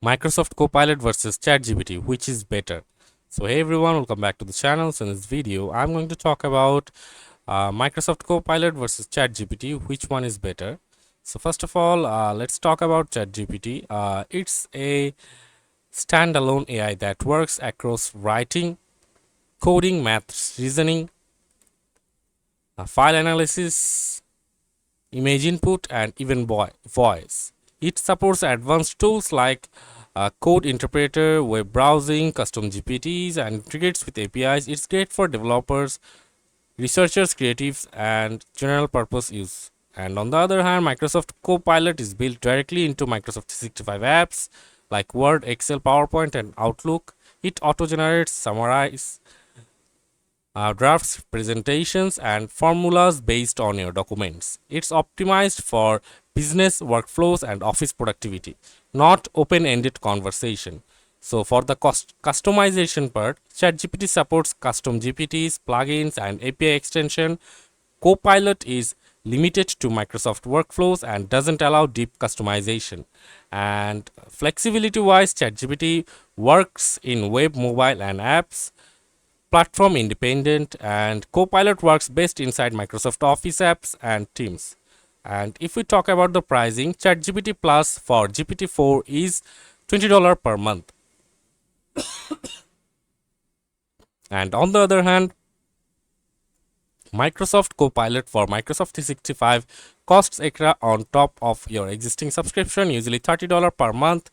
Microsoft Copilot versus ChatGPT, which is better? So hey everyone, welcome back to the channel. So in this video, I'm going to talk about Microsoft Copilot versus ChatGPT, which one is better. So first of all, let's talk about ChatGPT. It's a standalone AI that works across writing, coding, math, reasoning, file analysis, image input, and even voice. It supports advanced tools like code interpreter, web browsing, custom GPTs, and integrates with APIs. It's great for developers, researchers, creatives, and general purpose use. And on the other hand, Microsoft Copilot is built directly into Microsoft 365 apps like Word, Excel, PowerPoint, and Outlook. It auto-generates, summarizes, drafts, presentations, and formulas based on your documents. It's optimized for business workflows and office productivity, not open-ended conversation. So for the customization part, ChatGPT supports custom GPTs, plugins, and API extension. Copilot is limited to Microsoft workflows and doesn't allow deep customization. And flexibility wise, ChatGPT works in web, mobile, and apps, platform independent, and Copilot works best inside Microsoft Office apps and Teams. And if we talk about the pricing, ChatGPT Plus for GPT-4 is $20 per month. And on the other hand, Microsoft Copilot for Microsoft 365 costs extra on top of your existing subscription, usually $30 per month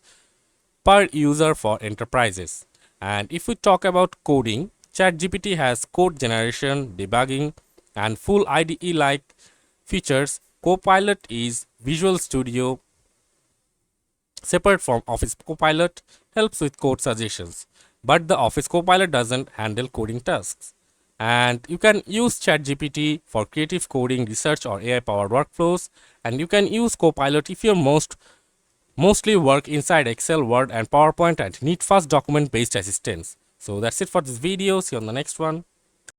per user for enterprises. And if we talk about coding, ChatGPT has code generation, debugging, and full IDE like features. Copilot is Visual Studio separate from Office Copilot, helps with code suggestions. But the Office Copilot doesn't handle coding tasks. And you can use ChatGPT for creative coding, research, or AI powered workflows. And you can use Copilot if you're mostly work inside Excel, Word, and PowerPoint and need fast document based assistance. So that's it for this video. See you on the next one.